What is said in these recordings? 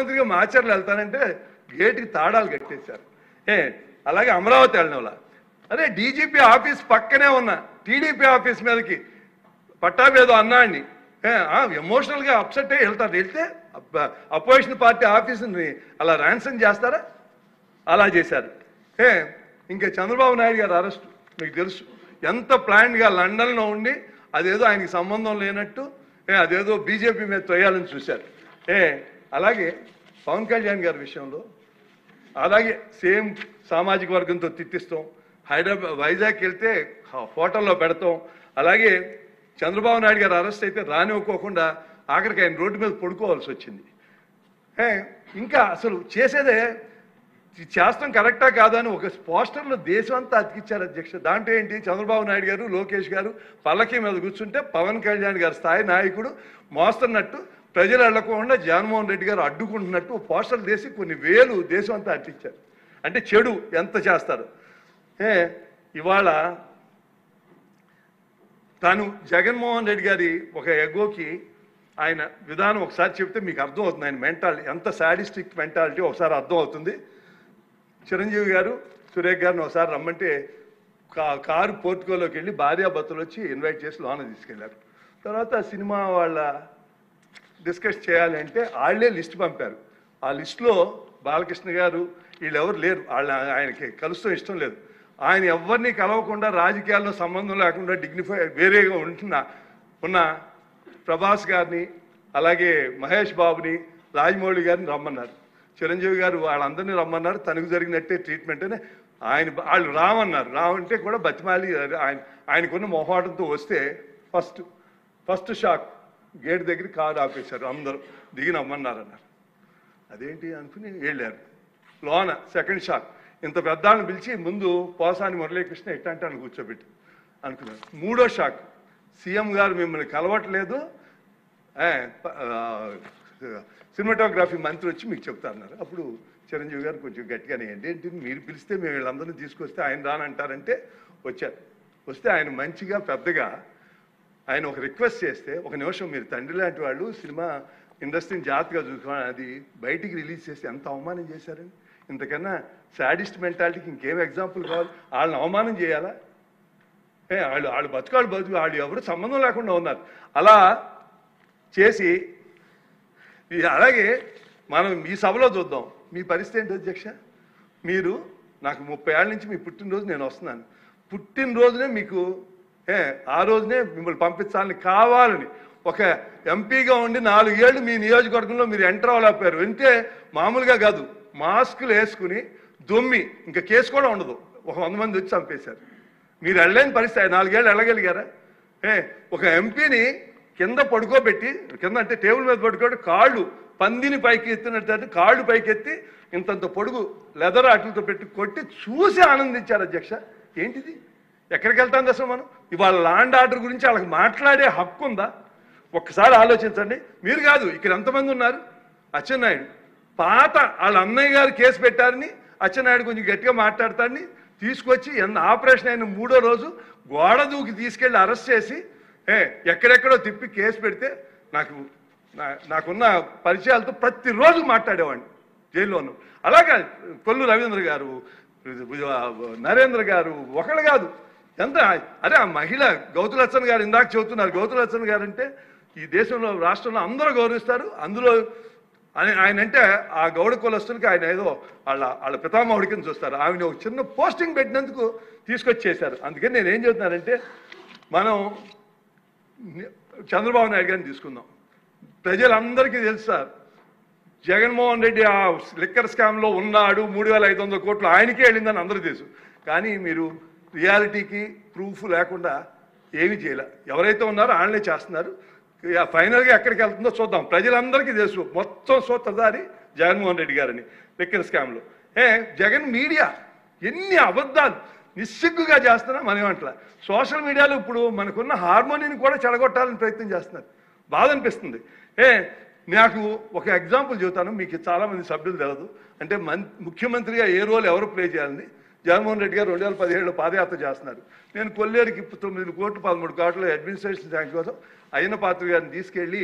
ముఖ్యమంత్రిగా మాచర్లు వెళ్తానంటే గేటుకి తాళాలు కట్టేశారు. అలాగే అమరావతి వెళ్ళిన అదే డీజీపీ ఆఫీస్ పక్కనే ఉన్న టీడీపీ ఆఫీస్ మీదకి పట్టాభేదో అన్నాడిని ఎమోషనల్గా అప్సెట్ అయ్యి వెళ్తారు. వెళ్తే అపోజిషన్ పార్టీ ఆఫీసుని అలా ర్యాన్సమ్ చేస్తారా? అలా చేశారు. ఇంకా చంద్రబాబు నాయుడు గారు అరెస్ట్ మీకు తెలుసు, ఎంత ప్లాన్గా లండన్లో ఉండి అదేదో ఆయనకి సంబంధం లేనట్టు అదేదో బీజేపీ మీద తొయ్యాలని చూశారు. అలాగే పవన్ కళ్యాణ్ గారి విషయంలో అలాగే సేమ్ సామాజిక వర్గంతో తిట్టిస్తాం, వైజాగ్ వెళ్తే హోటల్లో పెడతాం. అలాగే చంద్రబాబు నాయుడు గారు అరెస్ట్ అయితే రానివ్వకోకుండా ఆఖరికి ఆయన రోడ్డు మీద పడుకోవాల్సి వచ్చింది. ఇంకా అసలు చేసేదే చేస్తాం కరెక్టా కాదా అని ఒక పోస్టర్లో దేశం అంతా అతికిచ్చారు అధ్యక్ష. దాంట్లో ఏంటి, చంద్రబాబు నాయుడు గారు లోకేష్ గారు పల్లకి మీద కూర్చుంటే పవన్ కళ్యాణ్ గారి స్థాయి నాయకుడు మోస్తున్నట్టు ప్రజలు వెళ్ళకుండా జగన్మోహన్ రెడ్డి గారు అడ్డుకుంటున్నట్టు పోస్టర్లు తీసి కొన్ని వేలు దేశం అంతా అతికిచ్చారు. అంటే చెడు ఎంత చేస్తారు. ఇవాళ తను జగన్మోహన్ రెడ్డి గారి ఒక ఎగోకి ఆయన విధానం ఒకసారి చెప్తే మీకు అర్థం అవుతుంది. ఆయన మెంటాలిటీ ఎంత సాడిస్టిక్ మెంటాలిటీ ఒకసారి అర్థం అవుతుంది. చిరంజీవి గారు సురేఖ్ గారిని ఒకసారి రమ్మంటే కారు పోర్టుకోలోకి వెళ్ళి భార్యాభర్తలు వచ్చి ఇన్వైట్ చేసి లోన తీసుకెళ్లారు. తర్వాత సినిమా వాళ్ళ డిస్కస్ చేయాలి అంటే వాళ్ళే లిస్ట్ పంపారు. ఆ లిస్టులో బాలకృష్ణ గారు వీళ్ళెవరు లేరు, ఆయనకి కలుస్తూ ఇష్టం లేదు. ఆయన ఎవరిని కలవకుండా రాజకీయాల్లో సంబంధం లేకుండా డిగ్నిఫై వేరేగా ఉన్న ప్రభాస్ గారిని అలాగే మహేష్ బాబుని రాజమౌళి గారిని రమ్మన్నారు. చిరంజీవి గారు వాళ్ళందరినీ రమ్మన్నారు. తనకు జరిగినట్టే ట్రీట్మెంట్ అని వాళ్ళు రామన్నారు. రావంటే కూడా బతిమాలి ఆయనకున్న మొహాటంతో వస్తే ఫస్ట్ షాక్ గేట్ దగ్గర కారు ఆపేశారు. అందరూ దిగి రమ్మన్నారన్నారు. అదేంటి అనుకుని వెళ్ళారు. లోన సెకండ్ షాక్ ఇంత పెద్దాలను పిలిచి ముందు పోసాని మురళీకృష్ణ ఇట్టంటాను కూర్చోబెట్టి అనుకున్నారు. మూడో షాక్ సీఎం గారు మిమ్మల్ని కలవట్లేదు, సినిమాటోగ్రఫీ మంత్రి వచ్చి మీకు చెప్తారన్నారు. అప్పుడు చిరంజీవి గారు కొంచెం గట్టిగానే ఏంటి మీరు పిలిస్తే మేము వీళ్ళందరినీ తీసుకొస్తే ఆయన రానంటారంటే వచ్చారు. వస్తే ఆయన మంచిగా పెద్దగా ఆయన ఒక రిక్వెస్ట్ చేస్తే ఒక నిమిషం మీరు తండ్రి లాంటి వాళ్ళు సినిమా ఇండస్ట్రీని జాగ్రత్తగా చూసుకోవాలి, అది బయటికి రిలీజ్ చేస్తే ఎంత అవమానం చేశారని. ఇంతకన్నా సాడిస్ట్ మెంటాలిటీకి ఇంకేం ఎగ్జాంపుల్ కావాలి? వాళ్ళని అవమానం చేయాలా? వాళ్ళు బతుకు వాళ్ళు ఎవరు సంబంధం లేకుండా ఉన్నారు. అలా చేసి అలాగే మనం ఈ సభలో చూద్దాం. మీ పరిస్థితి ఏంటి అధ్యక్ష? మీరు నాకు 30 ఏళ్ళ నుంచి మీ పుట్టినరోజు నేను వస్తున్నాను. పుట్టినరోజునే మీకు ఆ రోజునే మిమ్మల్ని పంపించాలని కావాలని ఒక ఎంపీగా ఉండి 4 ఏళ్ళు మీ నియోజకవర్గంలో మీరు ఎంటర్ అవ్వలేకపోయారు. అంటే మామూలుగా కాదు, మాస్కులు వేసుకుని దొమ్మి ఇంకా కేసు కూడా ఉండదు, ఒక 100 మంది వచ్చి చంపేశారు. మీరు వెళ్ళలేని పరిస్థితి. 4 ఏళ్ళు వెళ్ళగలిగారా? ఒక ఎంపీని కింద పడుకోబెట్టి, కింద అంటే టేబుల్ మీద పడుకోబెట్టి కాళ్ళు పందిని పైకి ఎత్తినట్టు కాళ్ళు పైకి ఎత్తి ఇంతంత పొడుగు లెదర్ అట్లతో పెట్టి కొట్టి చూసి ఆనందించారు అధ్యక్ష. ఏంటిది? ఎక్కడికి వెళ్తాంది అసలు మనం? ఇవాళ ల్యాండ్ ఆర్డర్ గురించి వాళ్ళకి మాట్లాడే హక్కు ఉందా? ఒక్కసారి ఆలోచించండి. మీరు కాదు, ఇక్కడ ఎంతమంది ఉన్నారు? అచ్చెన్నాయుడు పాత వాళ్ళ అన్నయ్య గారు కేసు పెట్టారని అచ్చెన్నాయుడు కొంచెం గట్టిగా మాట్లాడతాడని తీసుకొచ్చి ఆపరేషన్ అయిన 3వ రోజు గోడ దూకి తీసుకెళ్ళి అరెస్ట్ చేసి ఎక్కడెక్కడో తిప్పి కేసు పెడితే నాకున్న పరిచయాలతో ప్రతిరోజు మాట్లాడేవాడిని జైల్లోనూ. అలాగే కొల్లు రవీంద్ర గారు, నరేంద్ర గారు, ఒకళ్ళు కాదు ఎంత. అరే ఆ మహిళ గౌతులచ్చన్ గారు ఇందాక చెబుతున్నారు. గౌతులచ్చన్ గారు అంటే ఈ దేశంలో రాష్ట్రంలో అందరూ గౌరవిస్తారు. అందులో ఆయన అంటే ఆ గౌడ కులస్తులకి ఆయన ఏదో వాళ్ళ పితామహుడికి చూస్తారు. ఆమెను ఒక చిన్న పోస్టింగ్ పెట్టినందుకు తీసుకొచ్చేశారు. అందుకని నేను ఏం చెబుతున్నానంటే, మనం చంద్రబాబు నాయుడు గారిని తీసుకుందాం. ప్రజలందరికీ తెలుసు సార్, జగన్మోహన్ రెడ్డి ఆ లిక్కర్ స్కామ్లో ఉన్నాడు, 3,500 కోట్లు ఆయనకే వెళ్ళిందని అందరూ తెలుసు. కానీ మీరు రియాలిటీకి ప్రూఫ్ లేకుండా ఏమీ చేయలే. ఎవరైతే ఉన్నారో వాళ్ళనే చేస్తున్నారు. ఫైనల్గా ఎక్కడికి వెళ్తుందో చూద్దాం. ప్రజలందరికీ తెలుసు మొత్తం సూత్రధారి జగన్మోహన్ రెడ్డి గారని లిక్కర్ స్కామ్లో. జగన్ మీడియా ఎన్ని అబద్ధాలు నిస్సిగ్గుగా చేస్తున్నా మనం ఏమంటలా. సోషల్ మీడియాలో ఇప్పుడు మనకున్న హార్మోనీని కూడా చెడగొట్టాలని ప్రయత్నం చేస్తున్నారు. బాధ అనిపిస్తుంది. నాకు ఒక ఎగ్జాంపుల్ చెబుతాను, మీకు చాలామంది సభ్యులు తెలియదు. అంటే ముఖ్యమంత్రిగా ఏ రోల్ ఎవరు ప్లే చేయాలని జగన్మోహన్ రెడ్డి గారు 2017లో పాదయాత్ర చేస్తున్నారు. నేను కొల్లేరుకి 9 కోట్లు 13 కోట్ల అడ్మినిస్ట్రేషన్ శాంక్షన్ కోసం అయ్యన్న పాత్ర గారిని తీసుకెళ్ళి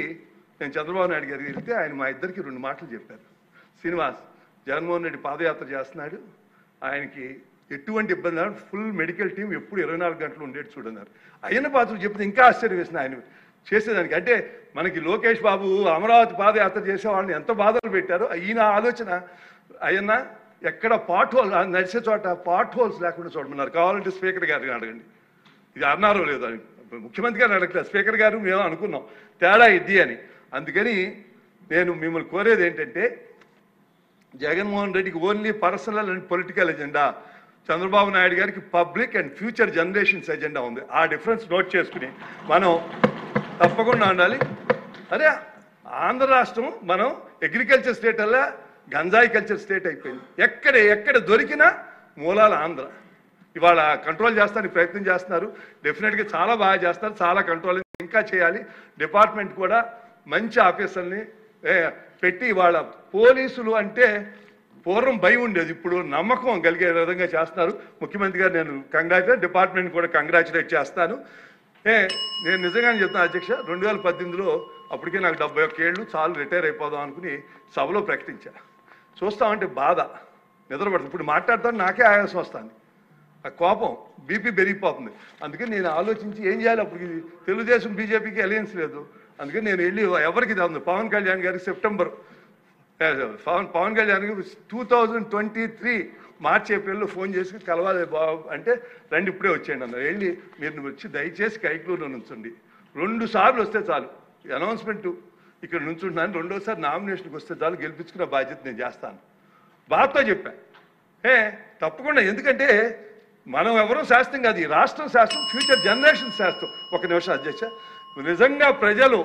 నేను చంద్రబాబు నాయుడు గారికి వెళ్తే ఆయన మా ఇద్దరికి 2 మాటలు చెప్పారు. శ్రీనివాస్ జగన్మోహన్ రెడ్డి పాదయాత్ర చేస్తున్నాడు, ఆయనకి ఎటువంటి ఇబ్బంది ఫుల్ మెడికల్ టీం ఎప్పుడు 24 గంటలు ఉండేది చూడన్నారు. అయ్యన్న పాత్రుడు చెప్తే ఇంకా ఆశ్చర్యం వేసింది ఆయన చేసేదానికి. అంటే మనకి లోకేష్ బాబు అమరావతి పాదయాత్ర చేసే వాళ్ళని ఎంత బాధలు పెట్టారో ఈయన ఆలోచన. అయ్యన్న ఎక్కడ పాట్ హోల్ నడిచే చోట పాట్ హోల్స్ లేకుండా చూడమన్నారు. కావాలంటే స్పీకర్ గారిని అడగండి, ఇది అన్నారో లేదో అని. ముఖ్యమంత్రి గారిని అడగలేదు, స్పీకర్ గారు మేము అనుకున్నాం తేడా ఇది అని. అందుకని నేను మిమ్మల్ని కోరేది ఏంటంటే, జగన్మోహన్ రెడ్డికి only personal and political agenda, Chandrababu Naidu గారికి public and future generations agenda ఉంది. ఆ డిఫరెన్స్ నోట్ చేసుకుని మనం తప్పకుండా ఉండాలి. అరే ఆంధ్ర రాష్ట్రం మనం అగ్రికల్చర్ స్టేట్ అలా గంజాయి కల్చర్ స్టేట్ అయిపోయింది. ఎక్కడ దొరికినా మూలాల ఆంధ్ర. ఇవాళ కంట్రోల్ చేస్తానికి ప్రయత్నం చేస్తున్నారు, డెఫినెట్గా చాలా బాగా చేస్తున్నారు, చాలా కంట్రోల్ ఇంకా చేయాలి. డిపార్ట్మెంట్ కూడా మంచి ఆఫీసర్ని పెట్టి, ఇవాళ పోలీసులు అంటే పూర్వం భయం ఉండేది, ఇప్పుడు నమ్మకం కలిగే విధంగా చేస్తున్నారు. ముఖ్యమంత్రి గారు నేను కంగ్రాచులేట్, డిపార్ట్మెంట్ కూడా కంగ్రాచులేట్ చేస్తాను. నేను నిజంగానే చెప్తాను అధ్యక్ష, 2018లో అప్పటికే నాకు 71 ఏళ్ళు చాలు రిటైర్ అయిపోదాం అనుకుని సభలో ప్రకటించా. చూస్తామంటే బాధ నిద్రపడుతుంది. ఇప్పుడు మాట్లాడతాను నాకే ఆయాసం వస్తుంది, ఆ కోపం బీపీ పెరిగిపోతుంది. అందుకని నేను ఆలోచించి ఏం చేయాలి. అప్పుడు తెలుగుదేశం బీజేపీకి అలయన్స్ లేదు, అందుకని నేను వెళ్ళి ఎవరికి ఉంది పవన్ కళ్యాణ్ గారికి సెప్టెంబర్ పవన్ కళ్యాణ్ గారికి 2023 మార్చి ఏప్రిల్లో ఫోన్ చేసి కలవాలి బాబు అంటే రండి ఇప్పుడే వచ్చేయండి అన్నారు. వెళ్ళి మీరు వచ్చి దయచేసి కైక్లూరులో నుంచండి, 2 సార్లు వస్తే చాలు, అనౌన్స్మెంట్ ఇక్కడ నుంచుంటున్నాను, 2వసారి నామినేషన్కి వస్తే చాలు, గెలిపించుకున్న బాధ్యత నేను చేస్తాను. బాధతో చెప్పాను తప్పకుండా. ఎందుకంటే మనం ఎవరూ శాస్త్రం కాదు, ఈ రాష్ట్రం శాస్త్రం, ఫ్యూచర్ జనరేషన్ శాస్త్రం. ఒక నిమిషం అధ్యక్ష, నిజంగా ప్రజలు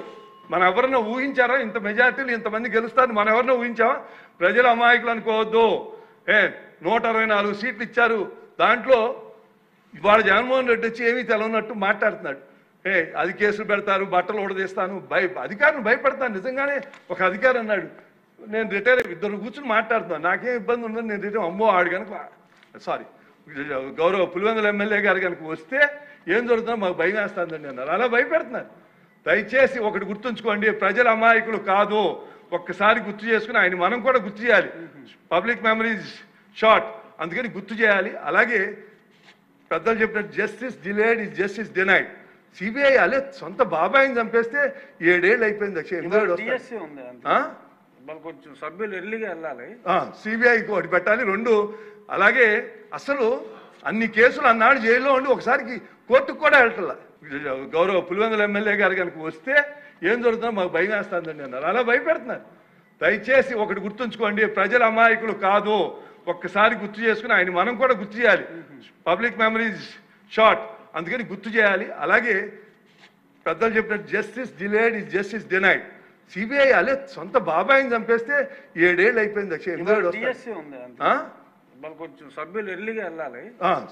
మనం ఎవరన్నా ఊహించారా ఇంత మెజార్టీలు ఇంతమంది గెలుస్తారని? మనం ఎవరన్నా ఊహించావా? ప్రజలు అమాయకులు అనుకోవద్దు. 124 సీట్లు ఇచ్చారు, దాంట్లో ఇవాళ జగన్మోహన్ రెడ్డి వచ్చి ఏమీ తెలవనట్టు మాట్లాడుతున్నాడు. అది కేసులు పెడతారు, బట్టలు ఉడదీస్తాను, అధికారులు భయపడతాను. నిజంగానే ఒక అధికారి అన్నాడు, నేను రిటైర్ 2 కూర్చుని మాట్లాడుతున్నాను, నాకేం ఇబ్బంది ఉండదు, నేను రిటైర్ అమ్మో ఆడు కనుక సారీ గౌరవ పులివెందుల ఎమ్మెల్యే గారు కనుక వస్తే ఏం జరుగుతుందో మాకు భయం వేస్తుందండి అన్నారు. అలా భయపెడుతున్నారు. దయచేసి ఒకటి గుర్తుంచుకోండి, ప్రజల అమాయకులు కాదు. ఒక్కసారి గుర్తు చేసుకుని ఆయన మనం కూడా గుర్తు చేయాలి. పబ్లిక్ మెమరీస్ షార్ట్, అందుకని గుర్తు చేయాలి. అలాగే పెద్దలు చెప్పినట్టు justice delayed is justice denied. CBI అలే సొంత బాబాయిని చంపేస్తే 7 ఏళ్ళు అయిపోయింది. సిబిఐకి ఒకటి పెట్టాలి. 2 అలాగే అసలు అన్ని కేసులు అన్నాడు జైల్లో ఉండి ఒకసారికి కోర్టుకు కూడా వెళ్ళట్లా. గౌరవ పులివెందుల ఎమ్మెల్యే గారు కనుక వస్తే ఏం జరుగుతుందో మాకు భయం వేస్తుందండి అన్నారు. అలా భయపెడుతున్నారు. దయచేసి ఒకటి గుర్తుంచుకోండి, ప్రజల అమాయకులు కాదు. ఒక్కసారి గుర్తు చేసుకుని ఆయన మనం కూడా గుర్తు చేయాలి. పబ్లిక్ మెమరీస్ షార్ట్, అందుకని గుర్తు చేయాలి. అలాగే పెద్దలు చెప్పినట్టు justice delayed is justice denied. CBI అలే సొంత బాబాయిని చంపేస్తే 7 ఏళ్ళు అయిపోయింది.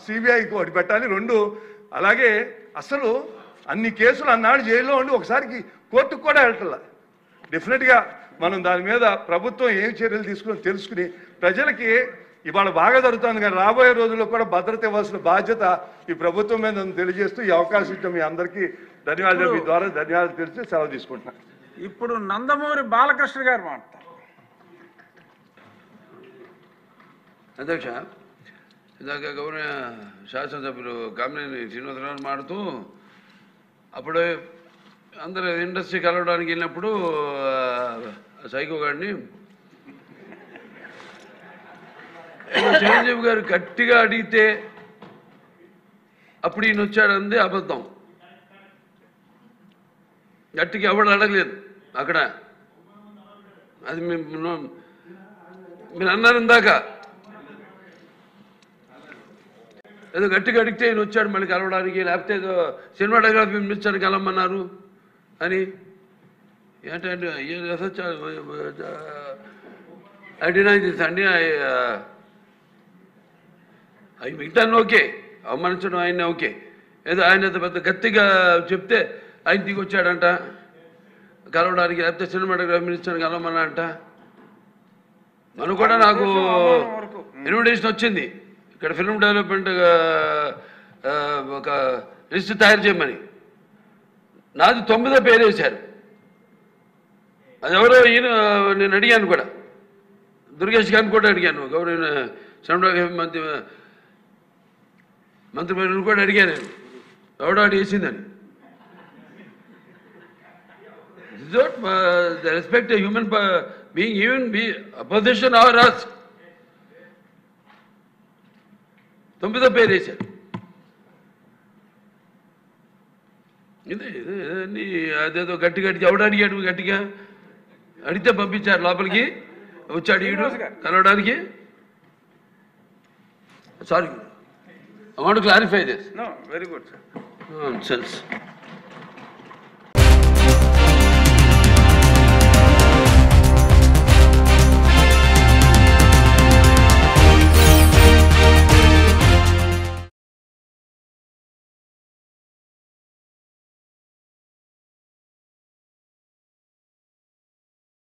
సిబిఐకి ఒకటి పెట్టాలి. 2 అలాగే అసలు అన్ని కేసులు అన్నాడు జైల్లో ఉండి ఒకసారికి కోర్టుకు కూడా వెళ్ళట్లా. డెఫినెట్గా మనం దాని మీద ప్రభుత్వం ఏం చర్యలు తీసుకుని తెలుసుకుని ప్రజలకి ఇవాళ బాగా జరుగుతుంది, కానీ రాబోయే రోజుల్లో కూడా భద్రత ఇవ్వాల్సిన బాధ్యత ఈ ప్రభుత్వం మీద తెలియజేస్తూ ఈ అవకాశం ఇచ్చిన మీ అందరికీ ధన్యవాదాలు. మీ ద్వారా ధన్యవాదాలు తెలిసి సెలవు తీసుకుంటున్నాను. ఇప్పుడు నందమూరి బాలకృష్ణ గారు మాట్లాడతారు. అధ్యక్ష, ఇందాక గౌరవ శాసనసభ్యులు కామినేని శ్రీనివాసరావు మాడుతూ అప్పుడు అందరూ ఇండస్ట్రీ కలవడానికి వెళ్ళినప్పుడు సైకో గారిని చిరంజీవి గారు గట్టిగా అడిగితే అప్పుడు ఈయన వచ్చాడంది అబద్ధం. గట్టిగా ఎవడు అడగలేదు అక్కడ. అది మీరు అన్నారు ఇందాక, ఏదో గట్టిగా అడిగితే ఈయన వచ్చాడు మళ్ళీ కలవడానికి, లేకపోతే ఏదో సినిమాటోగ్రఫీ మినిస్టర్ కలవమన్నారు అని. ఏంటంటే అడినా అండి అవి మిగతాన్ని ఓకే, అవమానించడం ఆయన ఓకే, ఏదో ఆయన పెద్ద గట్టిగా చెప్తే ఆయన దిగి వచ్చాడంట కలవడానికి, లేకపోతే సినిమాటోగ్రఫీ మినిస్టర్ కలవమన్నా అంట. మనం కూడా నాకు ఇన్విటేషన్ వచ్చింది ఇక్కడ ఫిల్మ్ డెవలప్మెంట్ ఒక లిస్ట్ తయారు చేయమని. నాది 9వ పేరు వేశారు. అది ఎవరో ఈయన నేను అడిగాను కూడా, దుర్గేష్ గారిని కూడా అడిగాను, గౌరవ సినిమాటోగ్రఫీ మంత్రి కూడా అడిగాను నేను, ఎవడో అడిగేసిందని. The respect a human being, even be opposition or us. తొమ్మిదో పేరు వేశారు. ఇదే అదేదో గట్టిగా ఎవడు అడిగాడు, గట్టిగా అడిగితే పంపించారు లోపలికి, వచ్చాడు ఈడు కలవడానికి. Sorry, I want to clarify this. No, very good, sir. Nonsense.